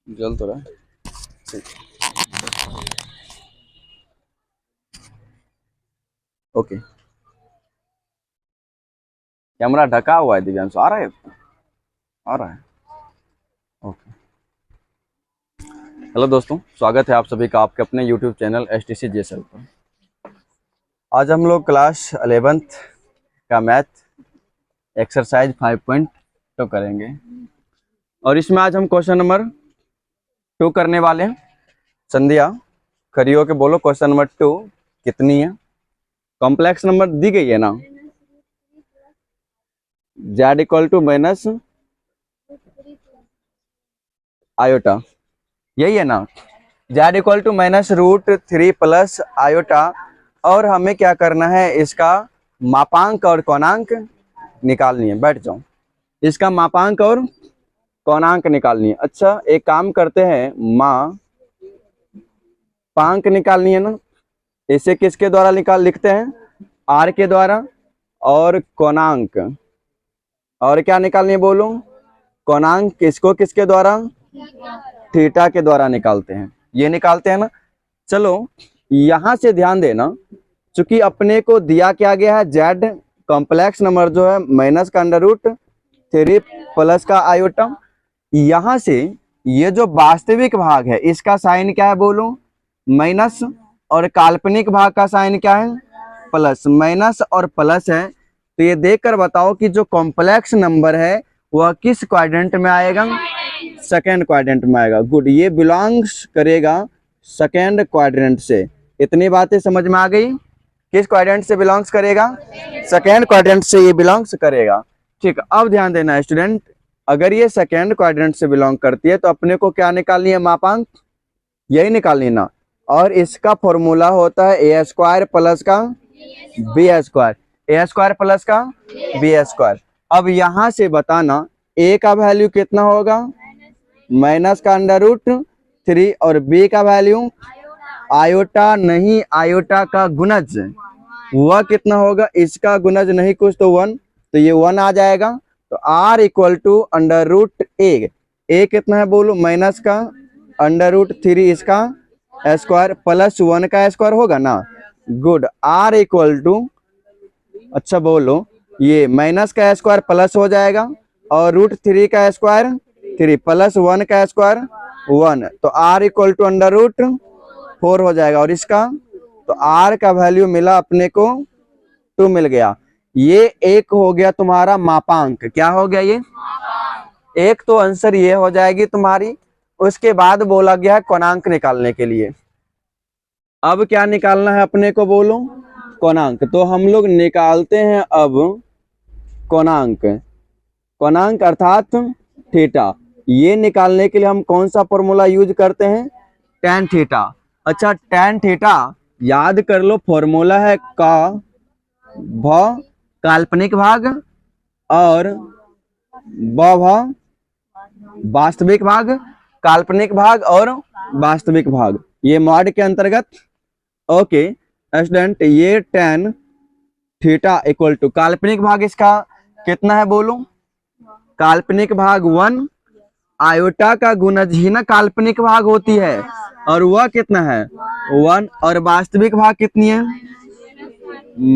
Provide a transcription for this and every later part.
जल तो रहा है। ओके, कैमरा ढका हुआ है दिव्यांशु, आ रहा है? आ रहा है, ओके। हेलो दोस्तों, स्वागत है आप सभी का आपके अपने यूट्यूब चैनल STC JSL पर। आज हम लोग क्लास 11th का मैथ एक्सरसाइज 5.2 करेंगे और इसमें आज हम क्वेश्चन नंबर 2 करने वाले हैं। संध्या खड़ी होके बोलो, क्वेश्चन नंबर 2 कितनी है? कॉम्प्लेक्स नंबर दी गई है ना, z equal to minus iota, यही है ना, z equal to minus √3 plus iota. और हमें क्या करना है, इसका मापांक और कोणांक निकालनी है। बैठ जाओ, इसका मापांक और कोणांक निकालनी है। अच्छा, एक काम करते हैं, मापांक निकालनी है ना, इसे किसके द्वारा लिखते हैं, r के द्वारा। और कोणांक, और क्या निकालनी है बोलो, कोणांक किसको किसके द्वारा, थीटा के द्वारा निकालते हैं। ये निकालते हैं ना। चलो यहां से ध्यान देना, चूंकि अपने को दिया क्या गया है, z कॉम्प्लेक्स नंबर जो है माइनस का √3 प्लस का आयोटा। यहां से ये जो वास्तविक भाग है इसका साइन क्या है बोलो, माइनस, और काल्पनिक भाग का साइन क्या है, प्लस। माइनस और प्लस है, तो ये देखकर बताओ कि जो कॉम्प्लेक्स नंबर है वह किस क्वाड्रेंट में आएगा, सेकेंड क्वाड्रेंट में आएगा। गुड, ये बिलोंग्स करेगा सेकेंड क्वाड्रेंट से। इतनी बातें समझ में आ गई? किस क्वाड्रेंट से बिलोंग्स करेगा, सेकेंड क्वाड्रेंट से ये बिलोंग्स करेगा। ठीक, अब ध्यान देना स्टूडेंट, अगर ये सेकेंड क्वाड्रेंट से बिलोंग करती है तो अपने को क्या निकालनी है, मापांक, यही निकालनी ना। और इसका फॉर्मूला होता है a² प्लस का b², a² प्लस का b²। अब यहां से बताना a का वैल्यू कितना होगा, माइनस का √3, और b का वैल्यू आयोटा नहीं, आयोटा का गुणज, वह कितना होगा, इसका गुणज नहीं कुछ तो 1, तो ये 1 आ जाएगा। तो r equal to √a, a कितना है बोलो, माइनस का √3 इसका स्क्वायर प्लस 1 का स्क्वायर होगा ना। गुड, r इक्वल टू, अच्छा बोलो, ये माइनस का स्क्वायर प्लस हो जाएगा, और √3 का स्क्वायर 3 प्लस 1 का स्क्वायर 1, तो r इक्वल टू √4 हो जाएगा। और इसका तो r का वैल्यू मिला अपने को 2 मिल गया। ये एक हो गया तुम्हारा मापांक। क्या हो गया, ये एक तो आंसर ये हो जाएगी तुम्हारी। उसके बाद बोला गया है कोणांक निकालने के लिए। अब क्या निकालना है अपने को बोलो, कोणांक। तो हम लोग निकालते हैं अब कोणांक, कोणांक अर्थात थीटा। ये निकालने के लिए हम कौन सा फॉर्मूला यूज करते हैं, tan थीटा। अच्छा, tan थीटा याद कर लो, फॉर्मूला है का भ काल्पनिक भाग और ब वास्तविक भाग, काल्पनिक भाग और वास्तविक भाग, ये मॉड के अंतर्गत। ओके स्टूडेंट, ये tan थीटा इक्वल टू काल्पनिक भाग इसका कितना है बोलो, काल्पनिक भाग 1, आयोटा का गुणज ही ना काल्पनिक भाग होती है, और वह कितना है 1, और वास्तविक भाग कितनी है,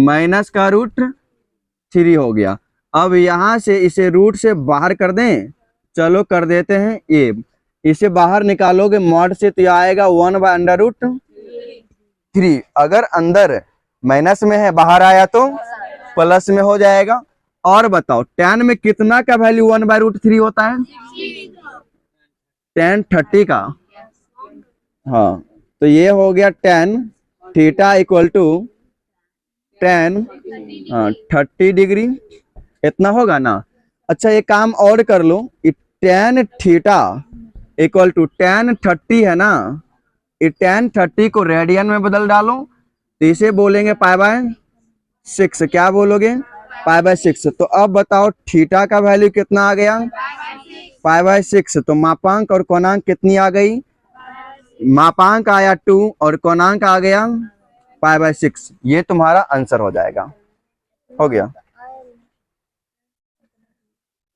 माइनस का √3 हो गया। अब यहां से इसे रूट से बाहर कर दें, चलो कर देते हैं। ये इसे बाहर निकालोगे मॉड से तो आएगा 1/√3। अगर अंदर माइनस में है, बाहर आया तो प्लस में हो जाएगा। और बताओ tan में कितना का वैल्यू 1/√3 होता है, tan 30 का। हाँ, तो ये हो गया tan theta equal to tan 30 degree, इतना होगा ना। अच्छा, एक काम और कर लो, tan theta equal to tan 30 है ना, ये tan 30 को रेडियन में बदल डालो, तो इसे बोलेंगे π/6। क्या बोलोगे, π/6। तो अब बताओ थीटा का वैल्यू कितना आ गया, π/6। तो मापांक और कोणांक कितनी आ गई, मापांक आया 2 और कोणांक आ गया π/6। ये तुम्हारा आंसर हो जाएगा। हो गया।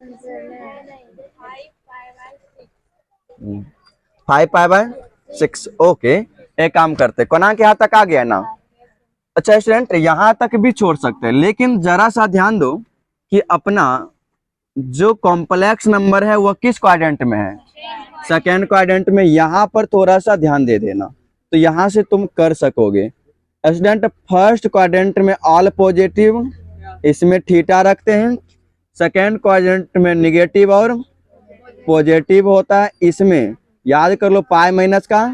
5 पाई बाय 6। ओके, एक काम करते, कोणांक यहाँ तक आ गया ना। अच्छा स्टूडेंट, यहाँ तक भी छोड़ सकते हैं, लेकिन जरा सा ध्यान दो कि अपना जो कॉम्प्लेक्स नंबर है वो किस क्वाड्रेंट में है, सेकेंड क्वाड्रेंट में। यहाँ पर थोड़ा सा ध्यान दे देना, तो यहाँ से तुम कर सकोगे। स्टूडेंट, फर्स्ट क्वाड्रेंट में ऑल पॉजिटिव, इसमें थीटा रखते हैं। सेकेंड क्वाड्रेंट में निगेटिव और पॉजिटिव होता है, इसमें याद कर लो पाई माइनस का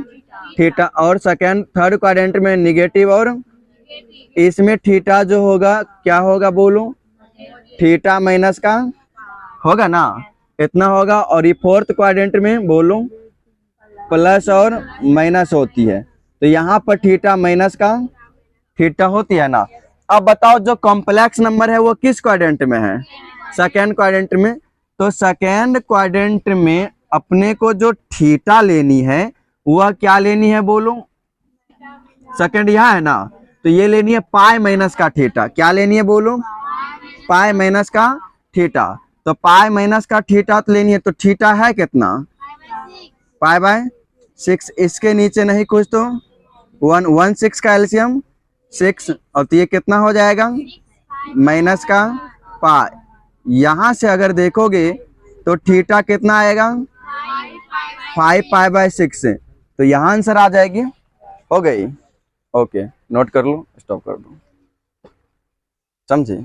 थीटा। और सेकेंड थर्ड क्वाड्रेंट में निगेटिव और इसमें थीटा जो होगा क्या होगा बोलो, थीटा माइनस का होगा ना, इतना होगा। और ये फोर्थ क्वाड्रेंट में बोलो प्लस और माइनस होती है, तो यहाँ पर थीटा माइनस का थीटा होती है ना। अब बताओ जो कॉम्प्लेक्स नंबर है वो किस क्वाड्रेंट में है, सेकेंड क्वाड्रेंट में। तो सेकेंड क्वाड्रेंट में अपने को जो थीटा लेनी है वह क्या लेनी है बोलो, सेकेंड यहाँ है ना, तो ये लेनी है पाई माइनस का थीटा। क्या लेनी है बोलो, पाई माइनस का थीटा। तो पाई माइनस का थीटा तो लेनी है, तो थीटा है कितना, पाई बाय 6। इसके नीचे नहीं कुछ तो 1 का एलसीएम 6, और तो ये कितना हो जाएगा माइनस का पाई। यहाँ से अगर देखोगे तो थीटा कितना आएगा 5 पाई बाय 6, तो यहाँ आंसर आ जाएगी। हो गई, ओके नोट कर लो, स्टॉप कर दो। समझी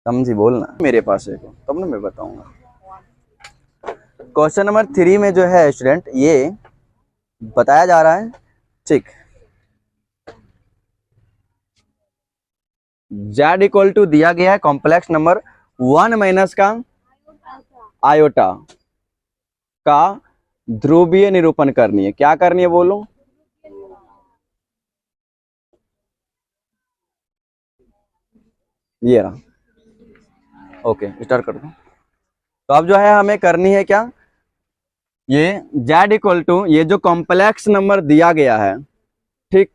समझी बोलना मेरे पास है तब ना मैं बताऊंगा। क्वेश्चन नंबर 3 में जो है स्टूडेंट ये बताया जा रहा है, ठीक। Z इक्वल टू दिया गया है कॉम्प्लेक्स नंबर 1 माइनस का आयोटा का ध्रुवीय निरूपण करनी है। क्या करनी है बोलो, ये रहा। ओके स्टार्ट कर दो। तो अब जो है हमें करनी है क्या, ये Z इक्वल टू ये जो कॉम्प्लेक्स नंबर दिया गया है, ठीक,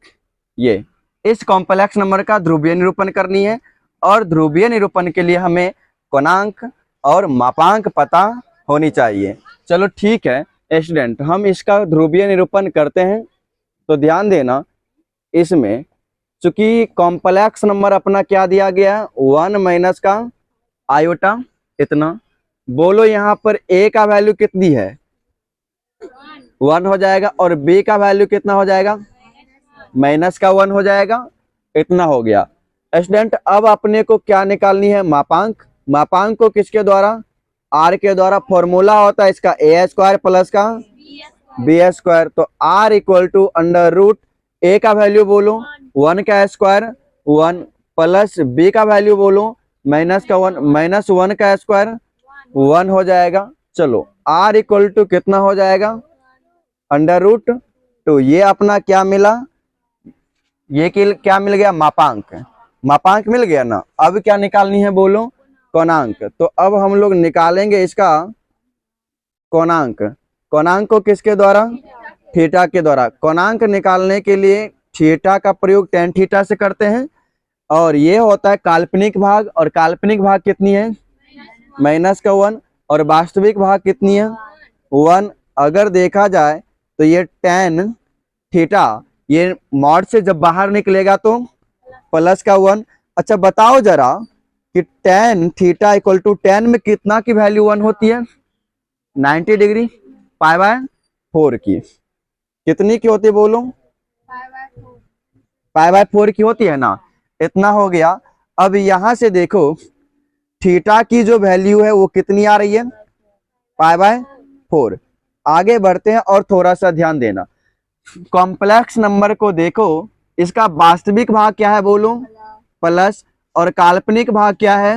ये इस कॉम्प्लेक्स नंबर का ध्रुवीय निरूपण करनी है। और ध्रुवीय निरूपण के लिए हमें कोणांक और मापांक पता होनी चाहिए। चलो ठीक है स्टूडेंट, हम इसका ध्रुवीय निरूपण करते हैं। तो ध्यान देना, इसमें चूंकि कॉम्प्लेक्स नंबर अपना क्या दिया गया है 1 माइनस का आयोटा, इतना बोलो। यहाँ पर A का वैल्यू कितनी है 1 हो जाएगा, और B का वैल्यू कितना हो जाएगा माइनस का 1 हो जाएगा, इतना हो गया। स्टूडेंट अब अपने को क्या निकालनी है, मापांक। मापांक को किसके द्वारा, R के द्वारा। फॉर्मूला होता है इसका A स्क्वायर प्लस का B स्क्वायर। तो R equal to under root A का वैल्यू बोलो 1 का स्क्वायर 1 प्लस B का वैल्यू बोलो माइनस का 1 माइनस 1 का स्क्वायर 1 हो जाएगा। चलो R इक्वल टू कितना हो जाएगा अंडर रूट। तो ये अपना क्या मिला, ये क्या मिल गया मापांक। मापांक मिल गया ना। अब क्या निकालनी है बोलो कोणांक। तो अब हम लोग निकालेंगे इसका कोणांक। कोणांक को किसके द्वारा, थीटा के द्वारा। कोणांक निकालने के लिए थीटा का प्रयोग tan थीटा से करते हैं, और ये होता है काल्पनिक भाग, और काल्पनिक भाग कितनी है माइनस का 1, और वास्तविक भाग कितनी है 1। अगर देखा जाए तो ये tan थीटा ये मॉड से जब बाहर निकलेगा तो प्लस का 1। अच्छा बताओ जरा कि tan theta equal to tan में कितना की वैल्यू 1 होती है 90 डिग्री पाई बाय 4 की। कितनी की होती है बोलो पाई बाय 4 की होती है ना, इतना हो गया। अब यहां से देखो थीटा की जो वैल्यू है वो कितनी आ रही है पाई बाय 4। आगे बढ़ते हैं और थोड़ा सा ध्यान देना। कॉम्प्लेक्स नंबर को देखो, इसका वास्तविक भाग क्या है बोलो प्लस, और काल्पनिक भाग क्या है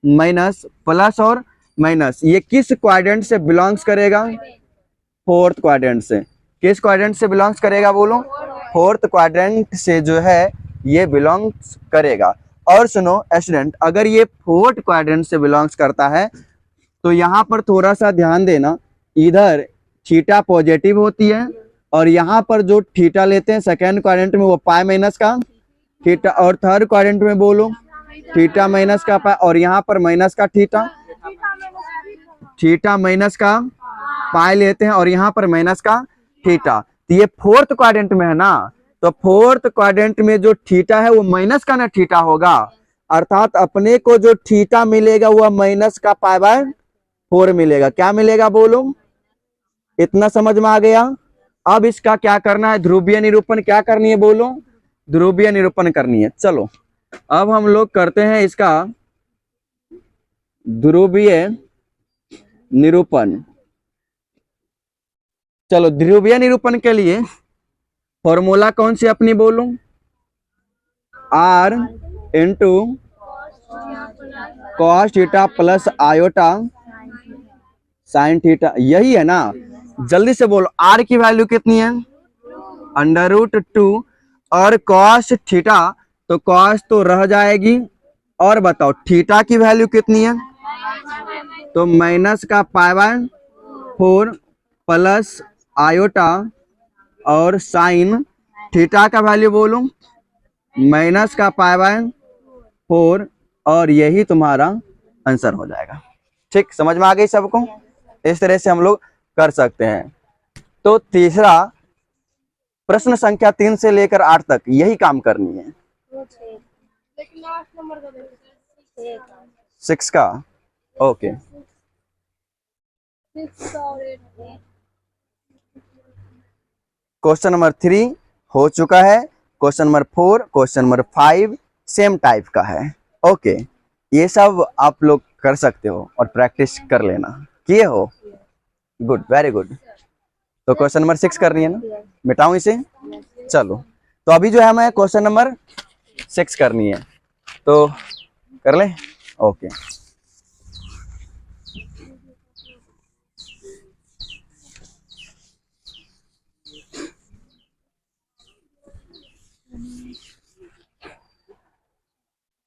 माइनस। प्लस और माइनस ये किस क्वाड्रेंट से बिलोंग्स करेगा, फोर्थ क्वाड्रेंट से। किस क्वाड्रेंट से बिलोंग्स करेगा बोलो, फोर्थ क्वाड्रेंट से जो है ये बिलोंग्स करेगा। और सुनो स्टूडेंट, अगर ये फोर्थ क्वाड्रेंट से बिलोंग्स करता है तो यहाँ पर थोड़ा सा ध्यान देना, इधर थीटा पॉजिटिव होती है, और यहाँ पर जो थीटा लेते हैं सेकेंड क्वाड्रेंट में वो पाई माइनस का थीटा, और थर्ड क्वाड्रेंट में बोलो थीटा माइनस का पाई, और यहाँ पर माइनस का थीटा। थीटा माइनस का पाई लेते हैं और यहाँ पर माइनस का थीटा। तो ये फोर्थ क्वाड्रेंट में है ना, तो फोर्थ क्वाड्रेंट में जो थीटा है वो माइनस का ना थीटा होगा, अर्थात अपने को जो थीटा मिलेगा वह माइनस का पाई बाय 4 मिलेगा। क्या मिलेगा बोलो, इतना समझ में आ गया। अब इसका क्या करना है, ध्रुवीय निरूपण क्या करनी है बोलो, ध्रुवीय निरूपण करनी है। चलो अब हम लोग करते हैं इसका ध्रुवीय निरूपण। चलो ध्रुवीय निरूपण के लिए फॉर्मूला कौन सी अपनी बोलूं, R into cos theta plus iota sine theta, यही है ना। जल्दी से बोलो, R की वैल्यू कितनी है, √2 और कॉस थीटा, तो कॉस तो रह जाएगी, और बताओ थीटा की वैल्यू कितनी है, तो माइनस का पाई बाय 4 प्लस आयोटा और साइन थीटा का वैल्यू बोलो माइनस का पाई बाय 4, और यही तुम्हारा आंसर हो जाएगा। ठीक, समझ में आ गई सबको। इस तरह से हम लोग कर सकते हैं। तो तीसरा प्रश्न संख्या 3 से लेकर 8 तक यही काम करनी है। 6 का ओके, क्वेश्चन नंबर 3 हो चुका है, question number 4, question number 5 same type का है। ओके, ये सब आप लोग कर सकते हो और प्रैक्टिस कर लेना। किए हो, गुड, वेरी गुड। तो क्वेश्चन नंबर 6 करनी है ना, मिटाऊं इसे, चलो। तो अभी जो है हमें क्वेश्चन नंबर 6 करनी है, तो कर ले। ओके,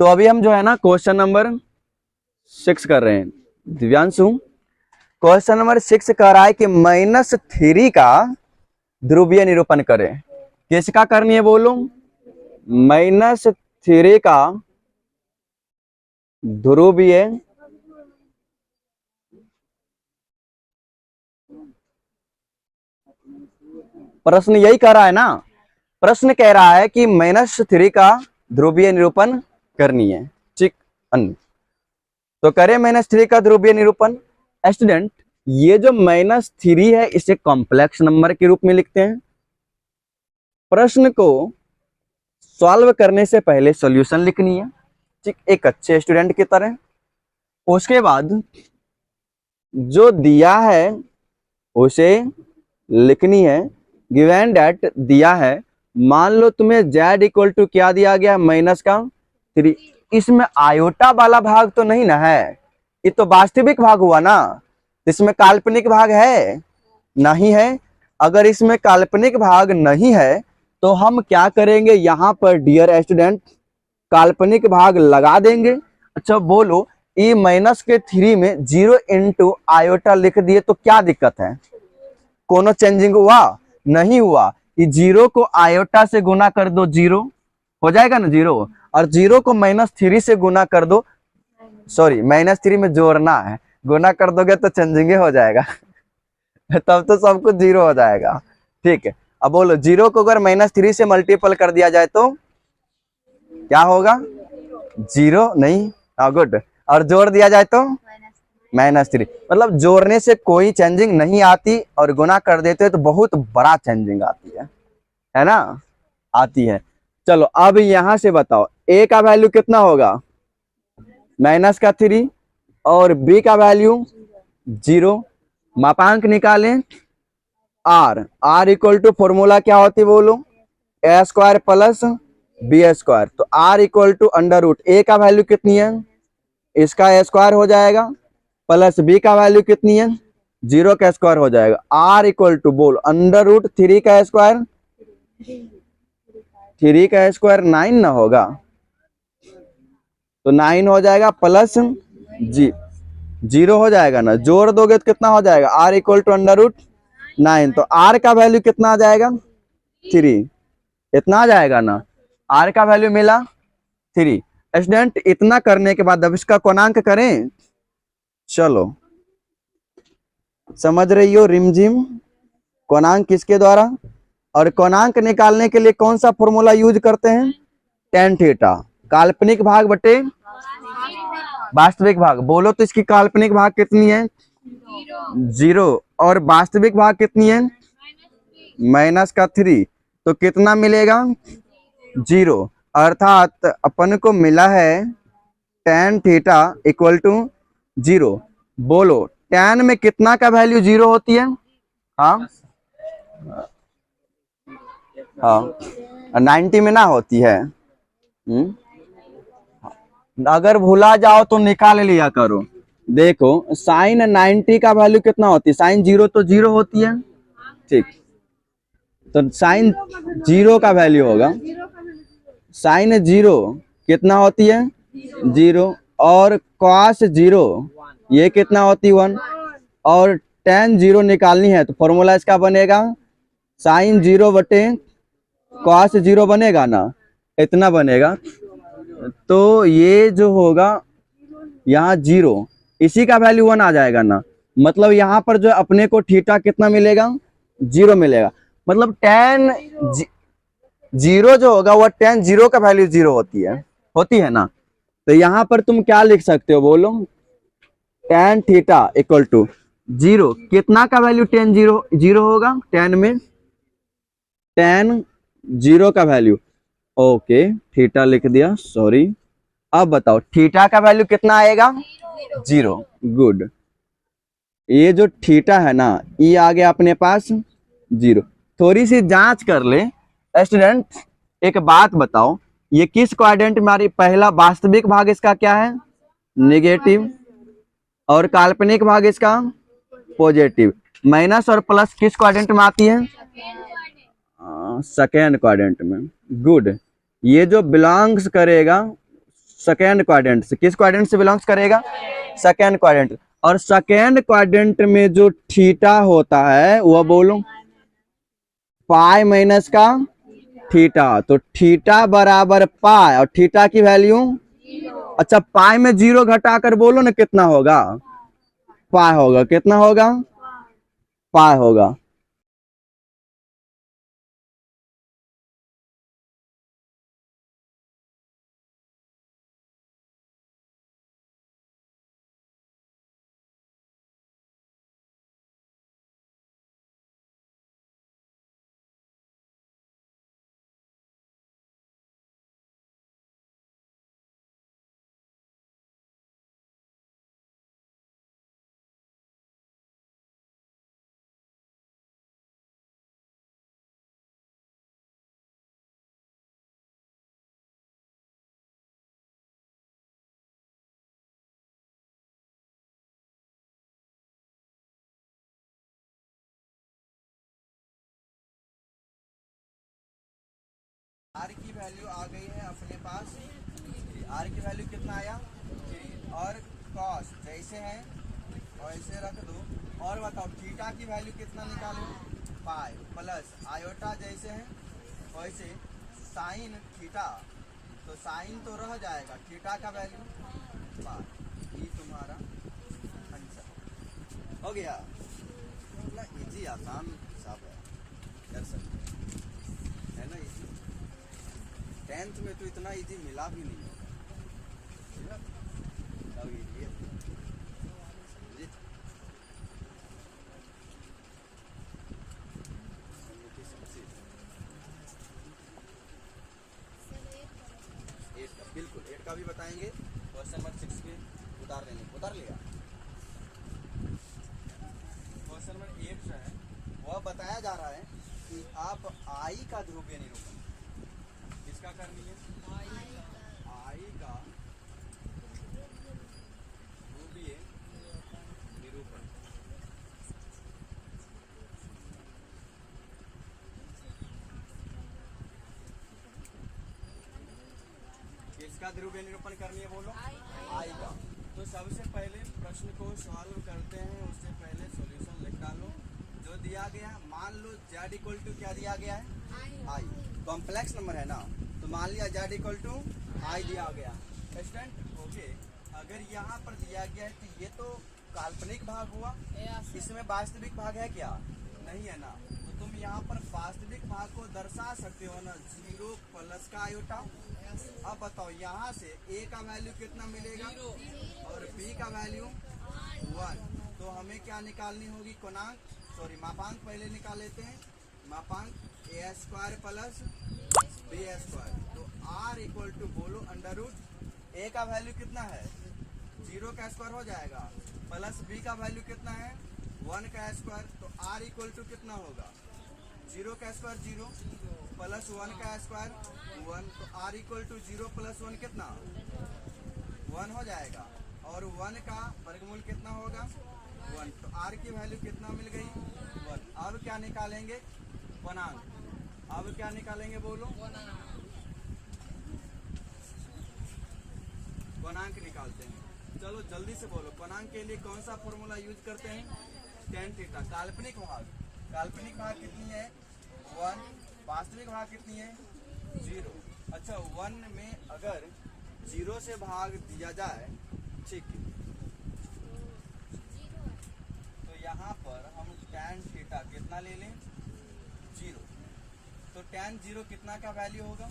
तो अभी हम जो है ना क्वेश्चन नंबर 6 कर रहे हैं। दिव्यांशु, क्वेश्चन नंबर 6 कह रहा है कि -3 का ध्रुवीय निरूपण करें। किसका करनी है बोलो, -3 का ध्रुवीय प्रश्न यही कह रहा है ना, प्रश्न कह रहा है कि -3 का ध्रुवीय निरूपण करनी है। ठीक, तो करें -3 का ध्रुवीय निरूपण। स्टूडेंट, ये जो -3 है इसे कॉम्प्लेक्स नंबर के रूप में लिखते हैं। प्रश्न को सॉल्व करने से पहले सॉल्यूशन लिखनी है, ठीक, एक अच्छे स्टूडेंट की तरह। उसके बाद जो दिया है उसे लिखनी है। गिवन डेट दिया है, मान लो तुम्हें z इक्वल टू क्या दिया गया, -3। इसमें आयोटा वाला भाग तो नहीं ना है, ये तो वास्तविक भाग हुआ ना, इसमें काल्पनिक भाग है नहीं है। अगर इसमें काल्पनिक भाग नहीं है तो हम क्या करेंगे, यहाँ पर डियर स्टूडेंट काल्पनिक भाग लगा देंगे। अच्छा बोलो, ये -3 में 0 इंटू आयोटा लिख दिए तो क्या दिक्कत है, कोनो चेंजिंग हुआ, नहीं हुआ। ये 0 को आयोटा से गुना कर दो, 0 हो जाएगा ना 0, और 0 को -3 से गुना कर दो, सॉरी -3 में जोड़ना है, गुना कर दोगे तो चेंजिंग हो जाएगा तब तो सब कुछ 0 हो जाएगा। ठीक है, अब बोलो 0 को अगर -3 से मल्टीपल कर दिया जाए तो क्या होगा, 0 नहीं, हाँ गुड, और जोड़ दिया जाए तो -3, मतलब जोड़ने से कोई चेंजिंग नहीं आती और गुना कर देते तो बहुत बड़ा चेंजिंग आती है ना, आती है। चलो अब यहां से बताओ, a का वैल्यू कितना होगा, -3, और b का वैल्यू 0। मापांक निकालें, r इक्वल टू फॉर्मूला क्या होती है बोलो, a² प्लस b²। तो r इक्वल टू √, a का वैल्यू कितनी है, इसका a² हो जाएगा, प्लस b का वैल्यू कितनी है, 0 का स्क्वायर हो जाएगा। r इक्वल टू बोल √3 का स्क्वायर, 3 का स्क्वायर 9 ना होगा, तो 9 हो जाएगा, प्लस जी 0 हो जाएगा ना, जोड़ दोगे तो कितना हो जाएगा, r इक्वल टू √9। तो r का वैल्यू कितना आ जाएगा, 3, इतना आ जाएगा ना, r का वैल्यू मिला 3। स्टूडेंट, इतना करने के बाद अब इसका कोणांक करें। चलो समझ रही हो रिमझिम? कोणांक किसके द्वारा? और कोणांक निकालने के लिए कौन सा फॉर्मूला यूज करते हैं? tan theta. काल्पनिक भाग बटे वास्तविक भाग। बोलो तो इसकी काल्पनिक भाग कितनी है? 0। और वास्तविक भाग कितनी है? -3। तो कितना मिलेगा? 0। अर्थात अपन को मिला है tan थीटा इक्वल टू 0। बोलो tan में कितना का वैल्यू 0 होती है? हाँ हाँ 90 में ना होती है। अगर भूला जाओ तो निकाल लिया करो। देखो साइन 90 का वैल्यू कितना होती है? साइन 0 तो 0 होती है, ठीक। तो साइन 0 का वैल्यू होगा, साइन 0 कितना होती है? 0। और कॉस 0 ये कितना होती है? 1। और tan 0 निकालनी है तो फॉर्मूला इसका बनेगा साइन 0 बटे कॉस 0 बनेगा ना, इतना बनेगा। तो ये जो होगा यहाँ 0, इसी का वैल्यू 1 आ जाएगा ना। मतलब यहाँ पर जो अपने को थीटा कितना मिलेगा? 0 मिलेगा। मतलब tan 0 जो होगा वह tan 0 का वैल्यू 0 होती है ना। तो यहाँ पर तुम क्या लिख सकते हो? बोलो tan थीटा इक्वल टू 0। कितना का वैल्यू tan 0 होगा? tan में tan 0 का वैल्यू, ओके थीटा लिख दिया, सॉरी। अब बताओ थीटा का वैल्यू कितना आएगा? 0। गुड। ये जो थीटा है ना ये आ गया अपने पास 0। थोड़ी सी जांच कर ले स्टूडेंट। एक बात बताओ, ये किस क्वाड्रेंट में हमारी पहला वास्तविक भाग इसका क्या है? नेगेटिव। और काल्पनिक भाग इसका पॉजिटिव। माइनस और प्लस किस क्वाड्रेंट में आती है? सेकेंड क्वाड्रेंट में। गुड। ये जो बिलोंग्स करेगा सेकेंड क्वाड्रेंट से, किस क्वाड्रेंट से बिलोंग्स करेगा? Second quadrant. और सेकेंड क्वाड्रेंट में जो थीटा होता है वह बोलो पाई माइनस का थीटा। तो थीटा बराबर पाई और थीटा की वैल्यू, अच्छा पाई में 0 घटाकर बोलो ना कितना होगा? पाई होगा। कितना होगा? पाई होगा। आर की वैल्यू आ गई है अपने पास। आर की वैल्यू कितना आया? 3। और कॉस जैसे है वैसे रख दो। और बताओ थीटा की वैल्यू कितना निकालो? पाई प्लस आयोटा जैसे है वैसे साइन थीटा, तो साइन तो रह जाएगा, थीटा का वैल्यू पाई। ये तुम्हारा आंसर हो गया। इतना इजी आसान हिसाब है, कर सकते है ना। इजी 10th में तो इतना इजी मिला भी नहीं। बिल्कुल 8 का भी बताएंगे। क्वेश्चन नंबर 6 पे उतार लेंगे। उतार लिया। क्वेश्चन नंबर 8 जो है वह बताया जा रहा है कि आप आई का ध्रुवीय निरूपण किसका करनी है? आई का ध्रुवीय निरूपण। किसका ध्रुवीय निरूपण करनी है? बोलो आई का। तो सबसे पहले प्रश्न को सॉल्व करते हैं, उससे पहले सॉल्यूशन लिख डालो। जो दिया गया मान लो z इक्वल टू क्या दिया गया है? आई। कॉम्प्लेक्स नंबर है ना, तो मान लिया z इक्वल टू आई दिया गया। स्टूडेंट ओके, अगर यहाँ पर दिया गया है तो ये तो काल्पनिक भाग हुआ, इसमें वास्तविक भाग है क्या? नहीं है ना। तो तुम यहाँ पर वास्तविक भाग को दर्शा सकते हो ना, 0 प्लस का आयोटा। अब बताओ यहाँ से a का वैल्यू कितना मिलेगा और b का वैल्यू 1। तो हमें क्या निकालनी होगी? कोणांक, सॉरी मापांक पहले निकाल लेते हैं। मापांक a square plus b square. तो r इक्वल टू बोलो अंडर रूट a का वैल्यू कितना है? 0 का स्क्वायर हो जाएगा, प्लस b का वैल्यू कितना है? 1 का स्क्वायर। तो r इक्वल टू कितना होगा? 0 का स्क्वायर 0 प्लस 1 का स्क्वायर 1। तो r इक्वल टू 0 प्लस 1 कितना? 1 हो जाएगा। और 1 का वर्गमूल कितना होगा? 1। तो r की वैल्यू कितना मिल गई? 1। अब क्या निकालेंगे? कोणांक। अब क्या निकालेंगे बोलो? कोणांक निकालते हैं। चलो जल्दी से बोलो, कोणांक के लिए कौन सा फॉर्मूला यूज करते हैं? tan theta. काल्पनिक भाग कितनी है? 1। वास्तविक भाग कितनी है? 0। अच्छा 1 में अगर 0 से भाग दिया जाए, ठीक है, तो यहाँ पर हम tan थीटा कितना ले लें? 0। तो tan 0 कितना का वैल्यू होगा?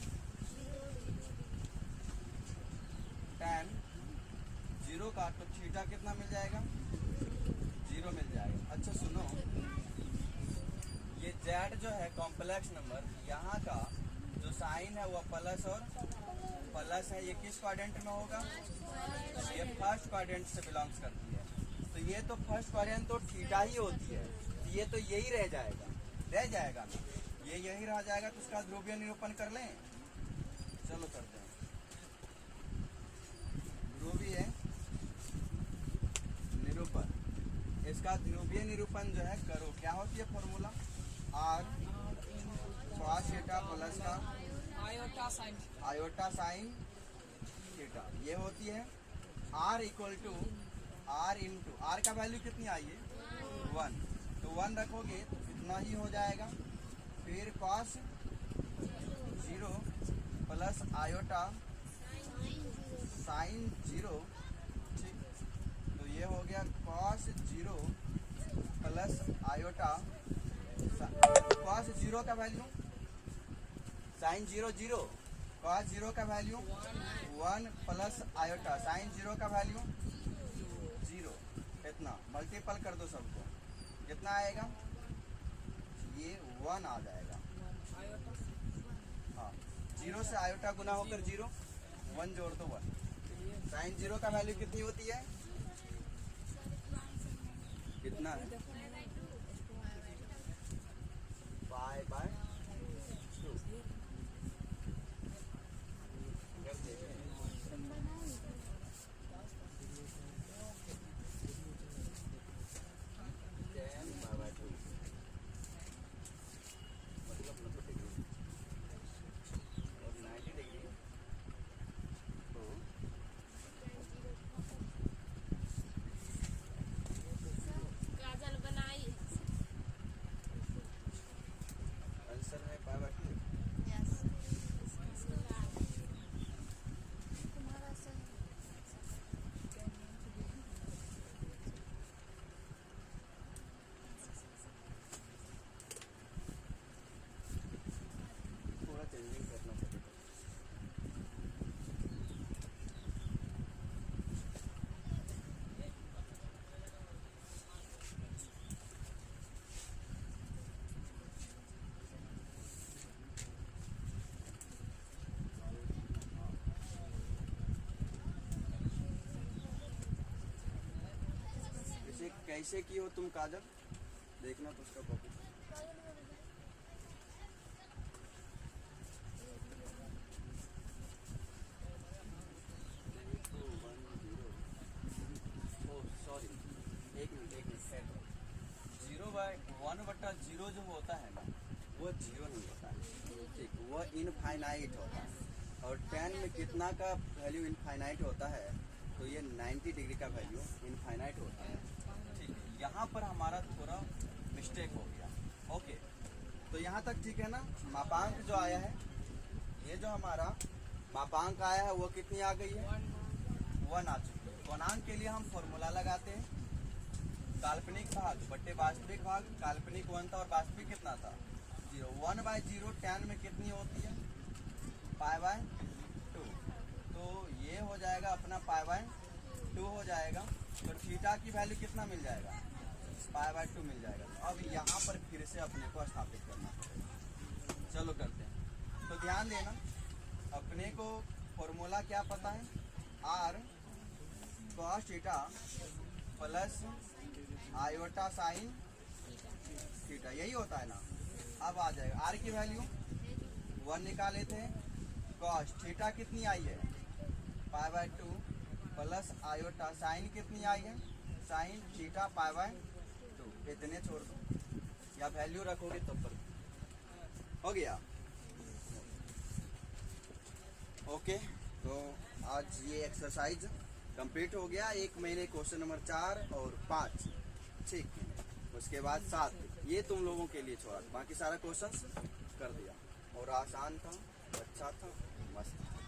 tan 0 का तो थीटा कितना मिल जाएगा? 0 मिल जाएगा। अच्छा सुनो, ये z जो है कॉम्प्लेक्स नंबर, यहाँ का जो साइन है वो प्लस और प्लस है, ये किस क्वाड्रेंट में होगा? ये फर्स्ट क्वाड्रेंट से बिलोंग्स करती है। तो ये तो फर्स्ट क्वाड्रेंट तो थीटा ही होती है, तो ये तो यही रह जाएगा ना, ये यही रह जाएगा। तो उसका ध्रुवीय निरूपण कर लें। चलो करते हैं। ध्रुवीय निरूपण, इसका ध्रुवीय निरूपण जो है करो। क्या होती है formula? r cos theta plus का आयोटा साइन थीटा, ये होती है। r equal to r into r का वैल्यू कितनी आई है? 1। तो 1 रखोगे तो इतना ही हो जाएगा। फिर cos 0 प्लस आयोटा साइन 0, ठीक। तो ये हो गया cos 0 प्लस आयोटा, cos 0 का वैल्यू साइन 0 0, cos 0 का वैल्यू 1 प्लस आयोटा साइन 0 का वैल्यू 0। इतना मल्टीपल कर दो सबको, कितना आएगा? ये 1 आ जाएगा। हाँ, 0 से आयोटा गुना होकर 0, 1 जोड़ दो 1। साइन 0 का वैल्यू कितनी होती है? कितना है? पाई/2। कैसे की हो तुम काजल? देखना तो उसका कॉपी। सॉरी, एक मिनट 0/1/0 जो होता है ना, वो 0 नहीं होता है, ठीक, वो इनफाइनाइट होता है। और 10 में कितना का वैल्यू इनफाइनाइट होता है? तो ये 90 डिग्री का वैल्यू इनफाइनाइट होता है। यहाँ पर हमारा थोड़ा मिस्टेक हो गया। ओके, तो यहाँ तक ठीक है ना। मापांक जो आया है, ये जो हमारा मापांक आया है वो कितनी आ गई है? 1 आ चुकी है। कोणांक के लिए हम फॉर्मूला लगाते हैं। काल्पनिक भाग बट्टे वास्तविक भाग, काल्पनिक 1 था और वास्तविक कितना था 0। 1/0 tan में कितनी होती है π/2। तो ये हो जाएगा अपना π/2 हो जाएगा। तो थीटा की वैल्यू कितना मिल जाएगा π/2 मिल जाएगा। तो अब यहाँ पर फिर से अपने को स्थापित करना पड़ेगा। चलो करते हैं। तो ध्यान देना, अपने को फॉर्मूला क्या पता है, r cos theta plus iota sine theta, यही होता है ना। अब आ जाएगा r की वैल्यू 1 निकाले थे, cos थीटा कितनी आई है π/2 प्लस आयोटा साइन कितनी आई है साइन थीटा π/2। इतने छोड़ दो या वैल्यू रखोगे तब पर हो गया। ओके, तो आज ये एक्सरसाइज कंप्लीट हो गया। एक मैंने क्वेश्चन नंबर 4 और 5 ठीक, उसके बाद 7 ये तुम लोगों के लिए छोड़ा, बाकी सारा क्वेश्चंस कर दिया और आसान था, अच्छा था, मस्त था।